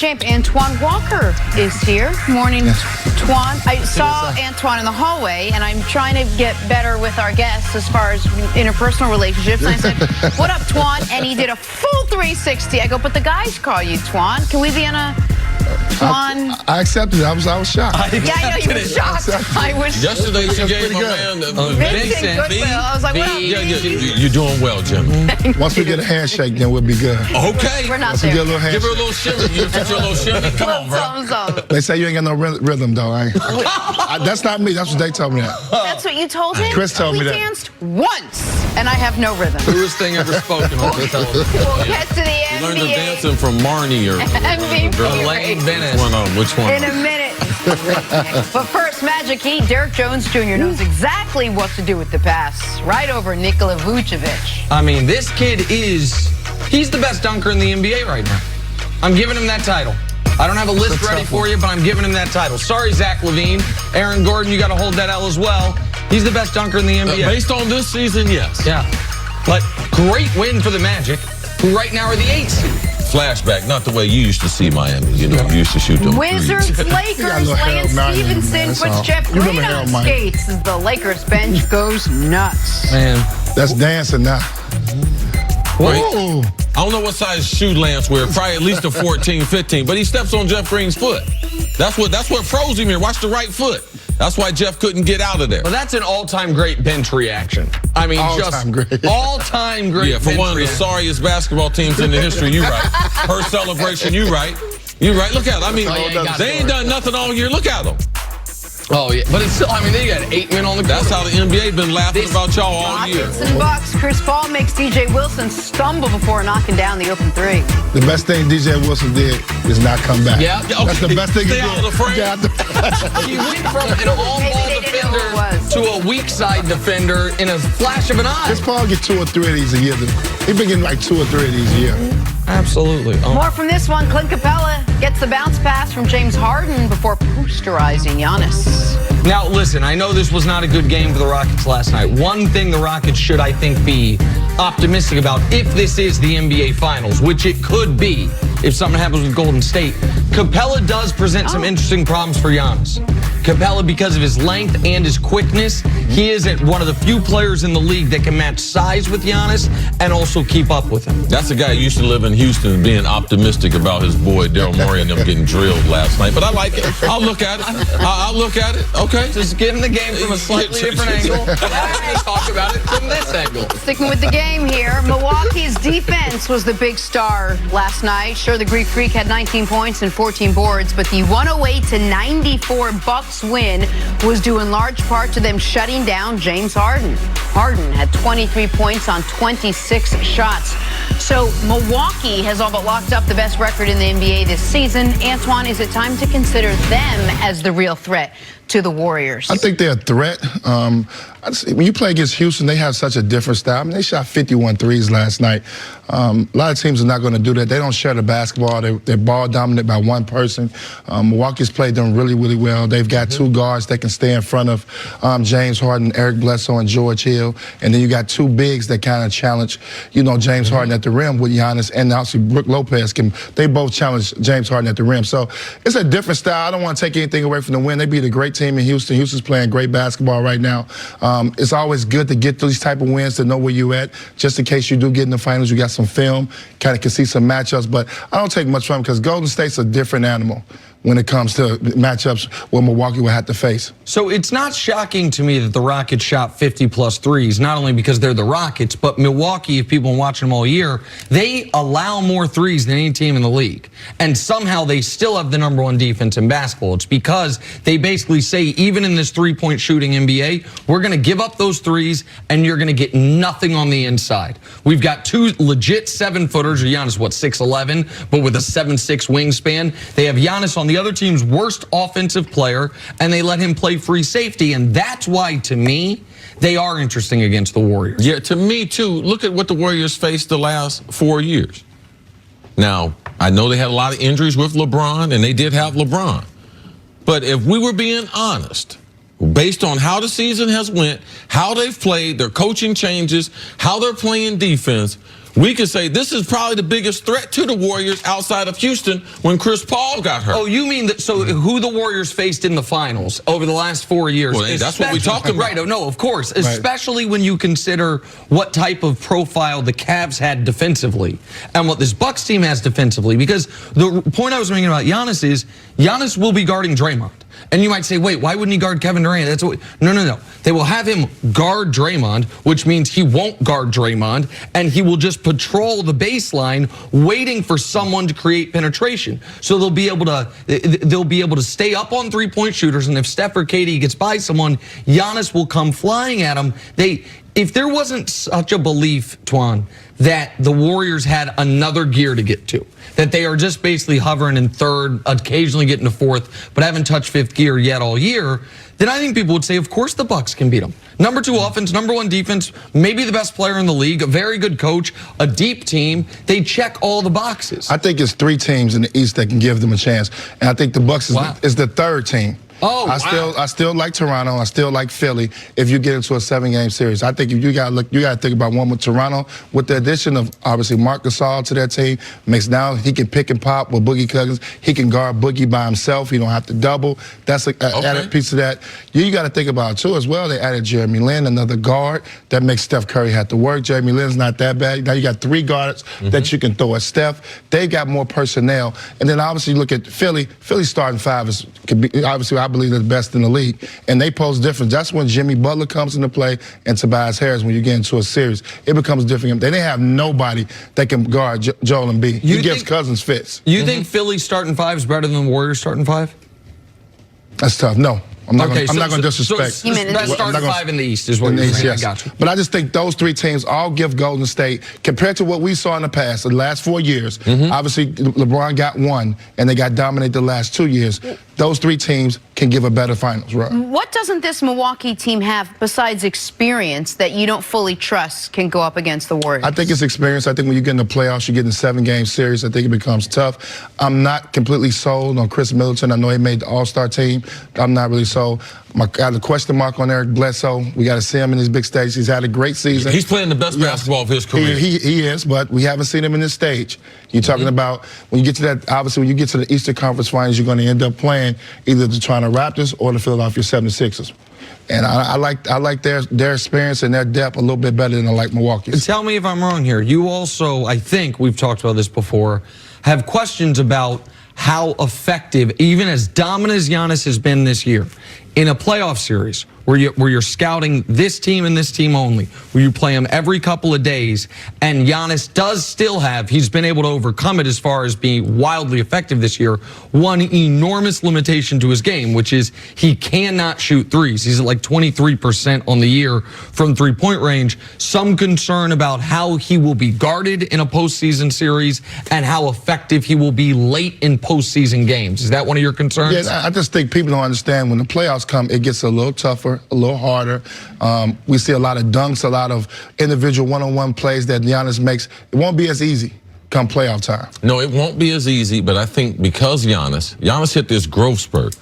champ Antoine Walker is here. Morning, Twan. I saw Antoine in the hallway, and I'm trying to get better with our guests as far as interpersonal relationships. And I said, "What up, Twan?" And he did a full 360. I go, "But the guys call you Twan. Can we be on a Twan?" I accepted it. I was shocked. Yeah, you were shocked. I was. Yesterday, she gave my man Vincent Goodwill. I was like, "What up, you're doing well, Jim." Once we get a handshake, then we'll be good. Okay. We're not Once we there. get a little handshake. Give her a little shimmy. You fit your little shimmy. Come on, bro. Something. They say you ain't got no rhythm, though. That's not me. That's what they told me that. That's what you told him? Chris told me that. We danced once, and I have no rhythm. Truest thing ever spoken on the television. We'll get to the NBA. You learned the dancing from Marnie or MVP Lane race Which one? in a minute. But first, Magic Heat, Derek Jones Jr. knows exactly what to do with the pass. Right over Nikola Vucevic. I mean, this kid he's the best dunker in the NBA right now. I'm giving him that title. I don't have a list ready for you, but I'm giving him that title. Sorry, Zach LaVine. Aaron Gordon, you got to hold that L as well. He's the best dunker in the NBA. Based on this season, yes. Yeah. But great win for the Magic, who right now are the 8th seed. Flashback, not the way you used to see Miami. You know, you used to shoot them Wizards, Lakers, Lance Stevenson puts Jeff Green on skates as the Lakers bench goes nuts. Man. That's dancing now. Whoa. I don't know what size shoe Lance wears. Probably at least a 14, 15. But he steps on Jeff Green's foot. That's what froze him here. Watch the right foot. That's why Jeff couldn't get out of there. Well, that's an all-time great bench reaction. I mean, all-time great. All-time great. Yeah, for one of the sorriest basketball teams in the history, you right. Her celebration, you right. You right. Look at them. I mean, they ain't done nothing all year. Look at them. Oh, yeah. But it's still, I mean, they got 8 men on the court. That's how the NBA been laughing about y'all all year. Rockets and Bucks. Chris Paul makes DJ Wilson stumble before knocking down the open three. The best thing DJ Wilson did is not come back. Yeah. That's the best thing he did. Stay out of the frame. He went from an all-ball defender to a weak side defender in a flash of an eye. Chris Paul get 2 or 3 of these a year. He's been getting like 2 or 3 of these a year. Absolutely. More from this one. Clint Capella gets the bounce pass from James Harden before posterizing Giannis. Now, listen, I know this was not a good game for the Rockets last night. One thing the Rockets should, I think, be optimistic about if this is the NBA Finals, which it could be if something happens with Golden State. Capella does present some interesting problems for Giannis. Capella, because of his length and his quickness, he is one of the few players in the league that can match size with Giannis and also keep up with him. That's a guy who used to live in Houston being optimistic about his boy Daryl Morey and them getting drilled last night. But I like it. I'll look at it. I'll look at it. Okay. Just getting the game from a slightly different angle. Let's talk about it from this angle. Sticking with the game here, Milwaukee's defense was the big star last night. Sure, the Greek Freak had 19 points and 14 boards, but the 108-94 Bucks win was due in large part to them shutting down James Harden. Harden had 23 points on 26 shots. So Milwaukee has all but locked up the best record in the NBA this season. Antoine, is it time to consider them as the real threat to the Warriors? I think they're a threat. When you play against Houston, they have such a different style. I mean, they shot 51 threes last night. A lot of teams are not going to do that. They don't share the basketball. They're ball dominant by one person. Milwaukee's played them really, really well. They've got 2 guards that can stay in front of James Harden, Eric Bledsoe, and George Hill. And then you got 2 bigs that kind of challenge, James Harden at the rim with Giannis, and obviously Brook Lopez they both challenge James Harden at the rim. So it's a different style. I don't want to take anything away from the win. They beat a great team in Houston. Houston's playing great basketball right now. It's always good to get these type of wins to know where you're at, just in case you do get in the finals. You got some film, kind of can see some matchups. But I don't take much from them because Golden State's a different animal when it comes to matchups where Milwaukee will have to face. So it's not shocking to me that the Rockets shot 50-plus threes, not only because they're the Rockets, but Milwaukee, if people have been watching them all year, they allow more threes than any team in the league. And somehow they still have the #1 defense in basketball. It's because they basically say, even in this three-point shooting NBA, we're going to give up those threes and you're going to get nothing on the inside. We've got 2 legit 7-footers, Giannis, 6'11", but with a 7'6" wingspan. They have Giannis on the other team's worst offensive player, and they let him play free safety, and that's why, to me, they are interesting against the Warriors. Yeah, to me, too. Look at what the Warriors faced the last 4 years. Now, I know they had a lot of injuries with LeBron, and they did have LeBron. But if we were being honest, based on how the season has went, how they've played, their coaching changes, how they're playing defense, we could say this is probably the biggest threat to the Warriors outside of Houston when Chris Paul got hurt. Oh, you mean that? So who the Warriors faced in the finals over the last 4 years? Well, that's what we're talking about. Right. Oh, no, of course. Especially when you consider what type of profile the Cavs had defensively and what this Bucks team has defensively. Because the point I was making about Giannis is Giannis will be guarding Draymond. And you might say, wait, why wouldn't he guard Kevin Durant? That's what. No. They will have him guard Draymond, which means he won't guard Draymond, and he will just patrol the baseline, waiting for someone to create penetration. So they'll be able to stay up on three-point shooters, and if Steph or KD gets by someone, Giannis will come flying at him. If there wasn't such a belief, Twan, that the Warriors had another gear to get to, that they are just basically hovering in third, occasionally getting to fourth, but haven't touched fifth gear yet all year, then I think people would say, of course the Bucks can beat them. Number 2 offense, number 1 defense, maybe the best player in the league, a very good coach, a deep team. They check all the boxes. I think it's 3 teams in the East that can give them a chance, and I think the Bucks is the 3rd team. Oh, I still like Toronto. I still like Philly. If you get into a 7-game series, I think if you got to think about one with Toronto. With the addition of obviously Marc Gasol to that team, makes now he can pick and pop with Boogie Cousins. He can guard Boogie by himself. He don't have to double. That's an added piece of that. You got to think about too as well. They added Jeremy Lin, another guard that makes Steph Curry have to work. Jeremy Lin's not that bad. Now you got 3 guards that you can throw at Steph. They've got more personnel, and then obviously you look at Philly. Philly's starting 5 could be obviously. I believe they're the best in the league, and they pose difference. That's when Jimmy Butler comes into play and Tobias Harris. When you get into a series, it becomes different. They didn't have nobody that can guard Joel Embiid. He gives Cousins fits. You think Philly's starting 5 is better than the Warriors starting 5? That's tough. No. I'm not going to disrespect. So best starting 5 in the East is what you're saying. Yes. I got you. But I just think those 3 teams all give Golden State, compared to what we saw in the past, the last 4 years, obviously LeBron got 1, and they got dominated the last 2 years. Those 3 teams can give a better finals run. What doesn't this Milwaukee team have besides experience that you don't fully trust can go up against the Warriors? I think it's experience. I think when you get in the playoffs, you get in a 7-game series, I think it becomes tough. I'm not completely sold on Chris Middleton. I know he made the All-Star team. I'm not really sold. I got a question mark on Eric Bledsoe. We got to see him in his big stage. He's had a great season. He's playing the best basketball of his career. He is, but we haven't seen him in this stage. You're talking about when you get to that, obviously when you get to the Eastern Conference Finals, you're going to end up playing either the Toronto Raptors or the Philadelphia 76ers. And I like their experience and their depth a little bit better than I like Milwaukee's. Tell me if I'm wrong here. You also, I think we've talked about this before, have questions about how effective, even as dominant as Giannis has been this year, in a playoff series where you're scouting this team and this team only, where you play them every couple of days, and Giannis does still have, he's been able to overcome it as far as being wildly effective this year, one enormous limitation to his game, which is he cannot shoot threes. He's at like 23% on the year from three-point range. Some concern about how he will be guarded in a postseason series and how effective he will be late in postseason games. Is that one of your concerns? Yeah, I just think people don't understand when the playoffs come, it gets a little tougher, a little harder. We see a lot of dunks, a lot of individual one-on-one plays that Giannis makes. It won't be as easy come playoff time. No, it won't be as easy, but I think because Giannis hit this growth spurt,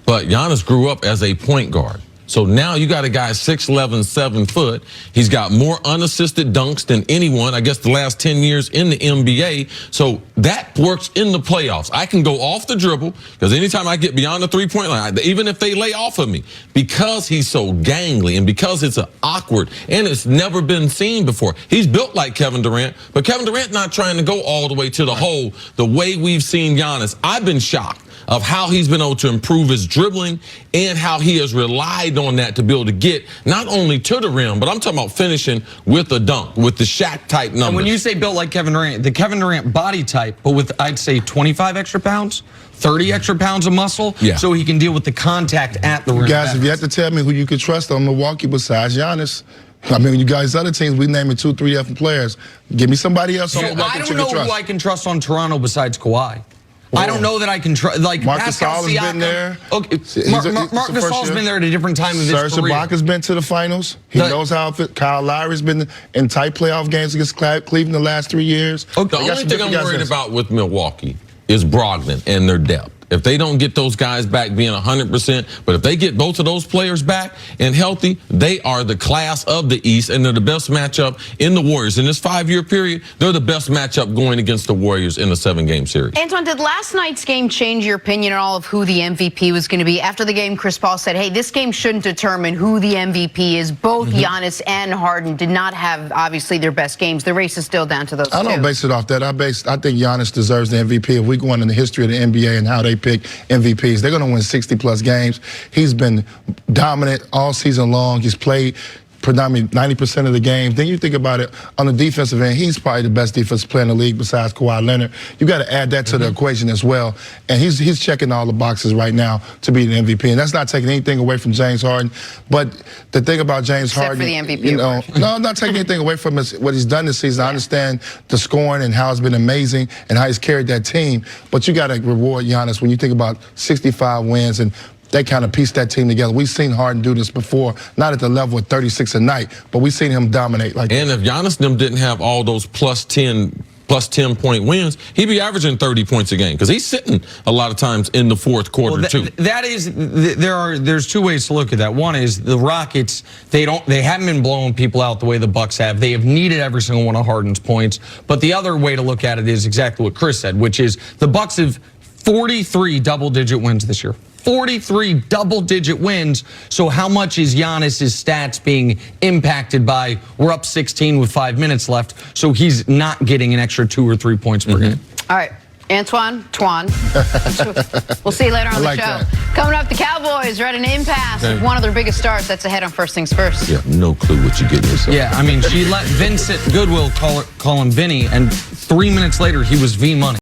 but Giannis grew up as a point guard. So now you got a guy 6'11", 7 foot. He's got more unassisted dunks than anyone, I guess, the last 10 years in the NBA. So that works in the playoffs. I can go off the dribble because anytime I get beyond the three-point line, even if they lay off of me, because he's so gangly and because it's awkward and it's never been seen before. He's built like Kevin Durant, but Kevin Durant not trying to go all the way to the hole the way we've seen Giannis. I've been shocked of how he's been able to improve his dribbling and how he has relied on that to be able to get not only to the rim, but I'm talking about finishing with a dunk, with the Shaq-type numbers. And when you say built like Kevin Durant, the Kevin Durant body type, but with, I'd say, 25 extra pounds, 30 extra pounds of muscle, so he can deal with the contact at the rim. Guys, if you have to tell me who you could trust on Milwaukee besides Giannis, I mean, you guys, other teams, we naming 2, 3 different players. Give me somebody else on Milwaukee I don't know who I can trust on Toronto besides Kawhi. I don't know that I can trust. Like Marc Gasol has been there. Okay, Marc Gasol's been there at a different time of his career. Serge Ibaka's been to the finals. He knows how it fit. Kyle Lowry's been in tight playoff games against Cleveland the last 3 years. The only thing I'm worried about with Milwaukee is Brogdon and their depth. If they don't get those guys back being 100%, but if they get both of those players back and healthy, they are the class of the East, and they're the best matchup in the Warriors. In this 5-year period, they're the best matchup going against the Warriors in the 7-game series. Antoine, did last night's game change your opinion at all of who the MVP was going to be? After the game, Chris Paul said, hey, this game shouldn't determine who the MVP is. Both Giannis and Harden did not have, obviously, their best games. The race is still down to those two. I don't base it off that. I think Giannis deserves the MVP. If we go into the history of the NBA and how they pick MVPs, they're going to win 60-plus games. He's been dominant all season long. He's played predominantly 90% of the game. Then you think about it, on the defensive end, he's probably the best defensive player in the league besides Kawhi Leonard. You got to add that to the equation as well. And he's checking all the boxes right now to be the MVP. And that's not taking anything away from James Harden. But the thing about James Harden, for the MVP you know, no, I'm not taking anything away from what he's done this season. I understand the scoring and how it's been amazing and how he's carried that team. But you got to reward Giannis when you think about 65 wins and they kind of pieced that team together. We've seen Harden do this before, not at the level of 36 a night, but we've seen him dominate like that. And if Giannis and them didn't have all those plus 10-point wins, he'd be averaging 30 points a game because he's sitting a lot of times in the fourth quarter too. There's two ways to look at that. One is the Rockets, they haven't been blowing people out the way the Bucks have. They have needed every single one of Harden's points. But the other way to look at it is exactly what Chris said, which is the Bucks have 43 double-digit wins this year. 43 double-digit wins. So how much is Giannis's stats being impacted by we're up 16 with 5 minutes left, so he's not getting an extra 2 or 3 points per game? All right. Antoine. We'll see you later on the show. That. Coming up, the Cowboys are at an impasse with one of their biggest stars. That's ahead on First Things First. Yeah, no clue what you're getting yourself. Yeah, I mean, she let Vincent Goodwill call him Vinny, and 3 minutes later, he was V-Money.